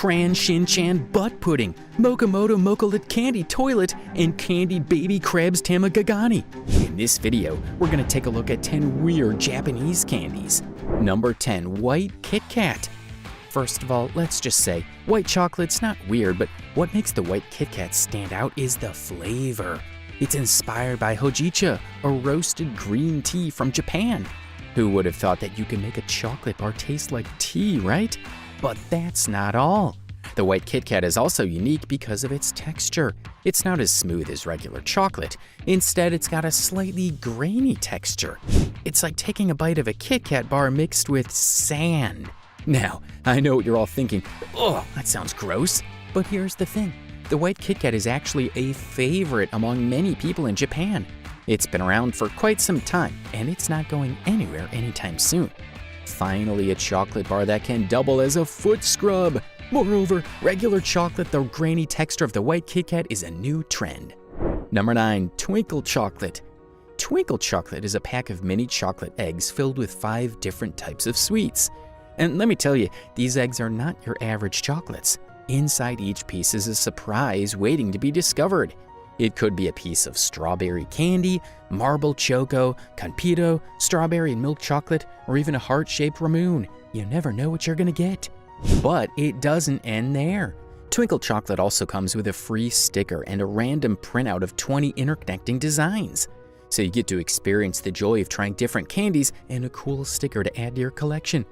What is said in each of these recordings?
CRAYON SHIN-CHAN butt pudding, MOKOMOKO MOKOLET candy toilet, and candied baby crabs TAMAGOGANI. In this video, we're going to take a look at 10 weird Japanese candies. Number 10. White KITKAT. First of all, let's just say, white chocolate's not weird, but what makes the white KitKat stand out is the flavor. It's inspired by hojicha, a roasted green tea from Japan. Who would have thought that you could make a chocolate bar taste like tea, right? But that's not all. The white KitKat is also unique because of its texture. It's not as smooth as regular chocolate. Instead, it's got a slightly grainy texture. It's like taking a bite of a KitKat bar mixed with sand. Now, I know what you're all thinking, oh, that sounds gross. But here's the thing, the white KitKat is actually a favorite among many people in Japan. It's been around for quite some time, and it's not going anywhere anytime soon. Finally, a chocolate bar that can double as a foot scrub. Moreover, regular chocolate, the grainy texture of the white KitKat is a new trend. Number 9. Twinkle chocolate. Twinkle chocolate is a pack of mini chocolate eggs filled with 5 different types of sweets. And let me tell you, these eggs are not your average chocolates. Inside each piece is a surprise waiting to be discovered. It could be a piece of strawberry candy, marble choco, confito, strawberry and milk chocolate, or even a heart-shaped ramoon. You never know what you're gonna get. But it doesn't end there. Twinkle chocolate also comes with a free sticker and a random printout of 20 interconnecting designs. So you get to experience the joy of trying different candies and a cool sticker to add to your collection.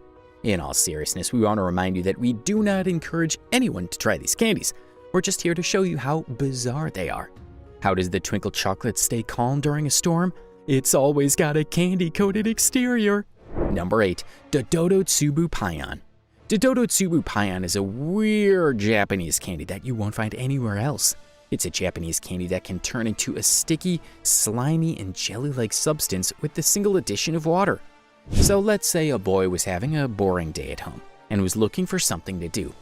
In all seriousness, we want to remind you that we do not encourage anyone to try these candies. We're just here to show you how bizarre they are. How does the twinkle chocolate stay calm during a storm? It's always got a candy-coated exterior. Number 8. Dodotsubu Payan. Dodotsubu Payan is a weird Japanese candy that you won't find anywhere else. It's a Japanese candy that can turn into a sticky, slimy, and jelly-like substance with the single addition of water. So let's say a boy was having a boring day at home and was looking for something to do.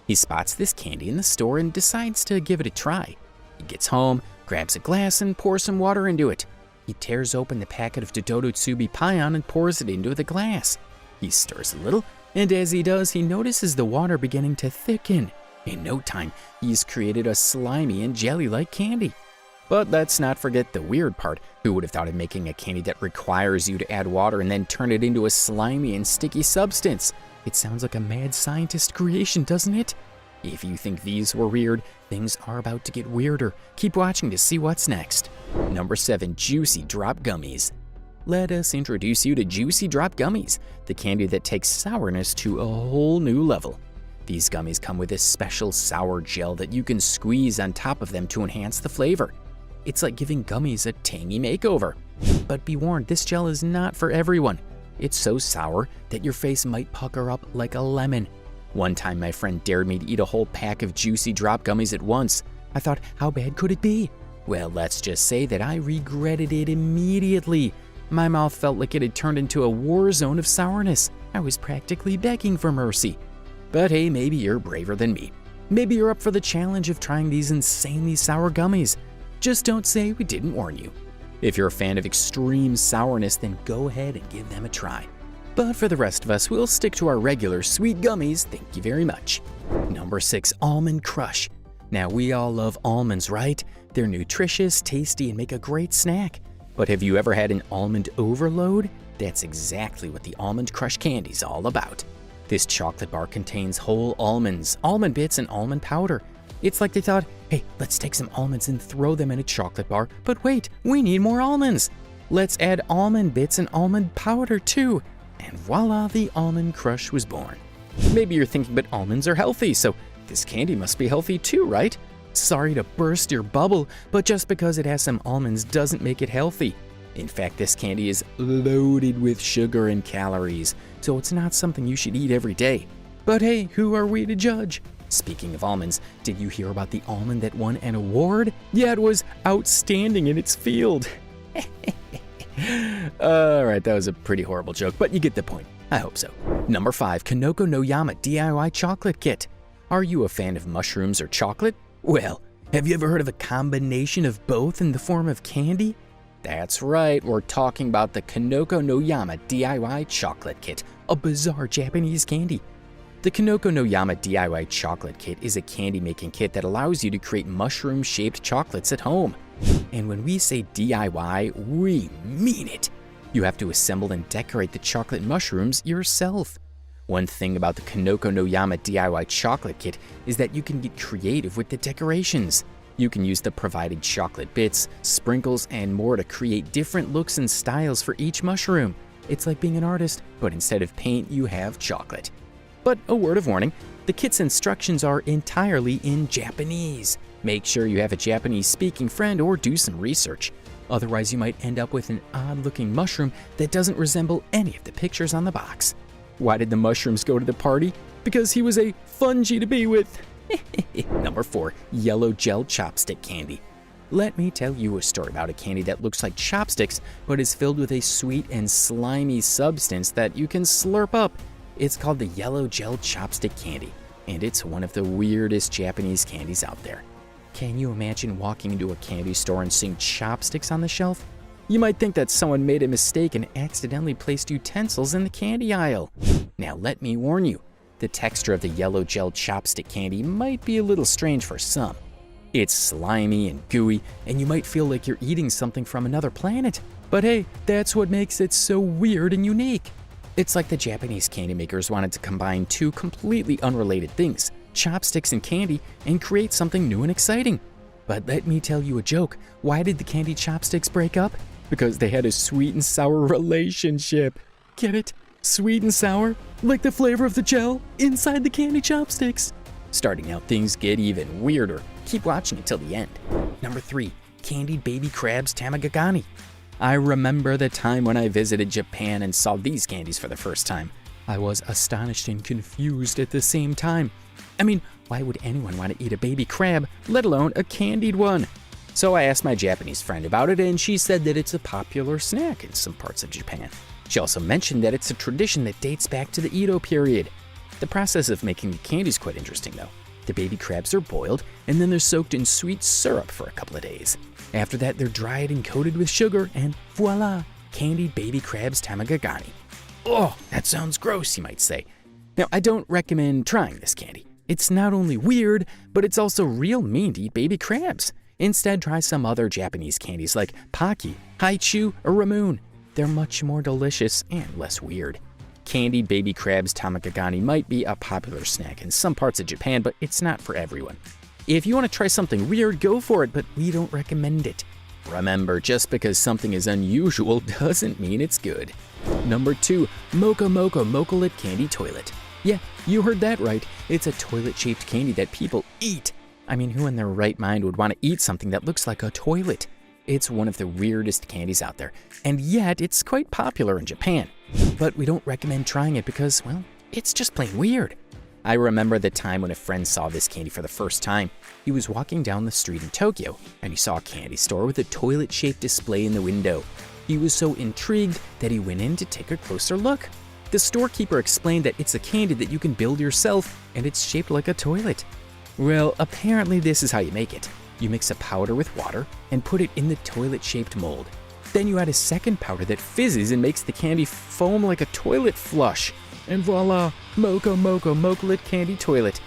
He spots this candy in the store and decides to give it a try. He gets home, grabs a glass, and pours some water into it. He tears open the packet of Dodotsubu Payan and pours it into the glass. He stirs a little, and as he does, he notices the water beginning to thicken. In no time, he's created a slimy and jelly-like candy. But let's not forget the weird part. Who would have thought of making a candy that requires you to add water and then turn it into a slimy and sticky substance? It sounds like a mad scientist creation, doesn't it? If you think these were weird, things are about to get weirder. Keep watching to see what's next. Number 7. Juicy Drop Gummies. Let us introduce you to Juicy Drop Gummies, the candy that takes sourness to a whole new level. These gummies come with a special sour gel that you can squeeze on top of them to enhance the flavor. It's like giving gummies a tangy makeover. But be warned, this gel is not for everyone. It's so sour that your face might pucker up like a lemon. One time my friend dared me to eat a whole pack of Juicy Drop Gummies at once. I thought, how bad could it be? Well, let's just say that I regretted it immediately. My mouth felt like it had turned into a war zone of sourness. I was practically begging for mercy. But hey, maybe you're braver than me. Maybe you're up for the challenge of trying these insanely sour gummies. Just don't say we didn't warn you. If you're a fan of extreme sourness, then go ahead and give them a try. But for the rest of us, we'll stick to our regular sweet gummies, thank you very much. Number 6. Almond Crush. Now we all love almonds, right? They're nutritious, tasty, and make a great snack. But have you ever had an almond overload? That's exactly what the Almond Crush candy is all about. This chocolate bar contains whole almonds, almond bits, and almond powder. It's like they thought, hey, let's take some almonds and throw them in a chocolate bar, but wait, we need more almonds. Let's add almond bits and almond powder too. And voila, the Almond Crush was born. Maybe you're thinking, but almonds are healthy, so this candy must be healthy too, right? Sorry to burst your bubble, but just because it has some almonds doesn't make it healthy. In fact, this candy is loaded with sugar and calories, so it's not something you should eat every day. But hey, who are we to judge? Speaking of almonds, did you hear about the almond that won an award? Yeah, it was outstanding in its field. Alright, that was a pretty horrible joke, but you get the point. I hope so. Number 5. KINOKO-NO-YAMA DIY Chocolate Kit. Are you a fan of mushrooms or chocolate? Well, have you ever heard of a combination of both in the form of candy? That's right, we're talking about the KINOKO-NO-YAMA DIY Chocolate Kit, a bizarre Japanese candy. The KINOKO-No-YAMA DIY chocolate kit is a candy making kit that allows you to create mushroom-shaped chocolates at home. And when we say DIY, we mean it. You have to assemble and decorate the chocolate mushrooms yourself. One thing about the KINOKO-No-YAMA DIY chocolate kit is that you can get creative with the decorations. You can use the provided chocolate bits, sprinkles, and more to create different looks and styles for each mushroom. It's like being an artist, but instead of paint, you have chocolate. But a word of warning, the kit's instructions are entirely in Japanese. Make sure you have a Japanese-speaking friend or do some research. Otherwise, you might end up with an odd-looking mushroom that doesn't resemble any of the pictures on the box. Why did the mushrooms go to the party? Because he was a fungi to be with. Number 4, yellow gel chopstick candy. Let me tell you a story about a candy that looks like chopsticks, but is filled with a sweet and slimy substance that you can slurp up. It's called the yellow gel chopstick candy, and it's one of the weirdest Japanese candies out there. Can you imagine walking into a candy store and seeing chopsticks on the shelf? You might think that someone made a mistake and accidentally placed utensils in the candy aisle. Now let me warn you, the texture of the yellow gel chopstick candy might be a little strange for some. It's slimy and gooey, and you might feel like you're eating something from another planet. But hey, that's what makes it so weird and unique. It's like the Japanese candy makers wanted to combine two completely unrelated things, chopsticks and candy, and create something new and exciting. But let me tell you a joke. Why did the candy chopsticks break up? Because they had a sweet and sour relationship. Get it? Sweet and sour? Like the flavor of the gel inside the candy chopsticks. Starting out, things get even weirder. Keep watching until the end. Number 3, candied baby crabs tamagogani. I remember the time when I visited Japan and saw these candies for the first time. I was astonished and confused at the same time. I mean, why would anyone want to eat a baby crab, let alone a candied one? So I asked my Japanese friend about it, and she said that it's a popular snack in some parts of Japan. She also mentioned that it's a tradition that dates back to the Edo period. The process of making the candy is quite interesting though. The baby crabs are boiled, and then they're soaked in sweet syrup for a couple of days. After that, they're dried and coated with sugar, and voila, candied baby crabs tamagogani. Oh, that sounds gross, you might say. Now, I don't recommend trying this candy. It's not only weird, but it's also real mean to eat baby crabs. Instead, try some other Japanese candies like Pocky, Haichu, or Ramoon. They're much more delicious and less weird. Candied baby crabs tamagogani might be a popular snack in some parts of Japan, but it's not for everyone. If you want to try something weird, go for it, but we don't recommend it. Remember, just because something is unusual doesn't mean it's good. Number 2, MOKOMOKO MOKOLET Candy Toilet. Yeah, you heard that right. It's a toilet-shaped candy that people eat. I mean, who in their right mind would want to eat something that looks like a toilet? It's one of the weirdest candies out there, and yet it's quite popular in Japan. But we don't recommend trying it because, well, it's just plain weird. I remember the time when a friend saw this candy for the first time. He was walking down the street in Tokyo, and he saw a candy store with a toilet-shaped display in the window. He was so intrigued that he went in to take a closer look. The storekeeper explained that it's a candy that you can build yourself, and it's shaped like a toilet. Well, apparently this is how you make it. You mix a powder with water and put it in the toilet-shaped mold. Then you add a second powder that fizzes and makes the candy foam like a toilet flush. And voila, MOKOMOKO MOKOLET Candy Toilet.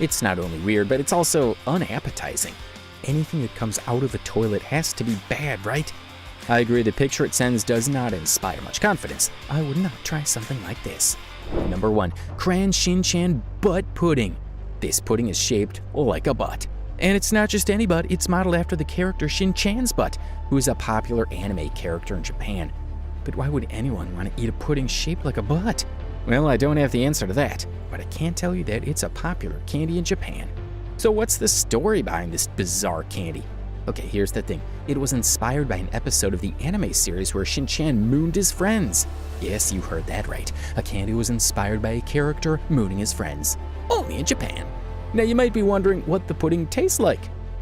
It's not only weird, but it's also unappetizing. Anything that comes out of a toilet has to be bad, right? I agree, the picture it sends does not inspire much confidence. I would not try something like this. Number 1, CRAYON SHIN-CHAN Butt Pudding. This pudding is shaped like a butt. And it's not just any butt, it's modeled after the character Shin-Chan's butt, who is a popular anime character in Japan. But why would anyone want to eat a pudding shaped like a butt? Well, I don't have the answer to that, but I can tell you that it's a popular candy in Japan. So what's the story behind this bizarre candy? Okay, here's the thing. It was inspired by an episode of the anime series where Shin-Chan mooned his friends. Yes, you heard that right. A candy was inspired by a character mooning his friends. Only in Japan. Now you might be wondering what the pudding tastes like.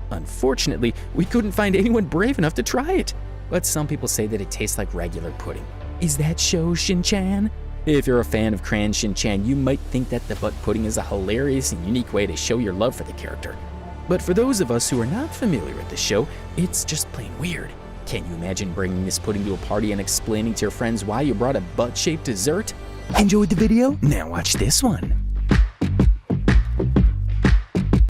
Unfortunately, we couldn't find anyone brave enough to try it. But some people say that it tastes like regular pudding. Is that so, Shin-Chan? If you're a fan of CRAYON SHIN-CHAN, you might think that the butt pudding is a hilarious and unique way to show your love for the character. But for those of us who are not familiar with the show, it's just plain weird. Can you imagine bringing this pudding to a party and explaining to your friends why you brought a butt-shaped dessert? Enjoyed the video? Now watch this one.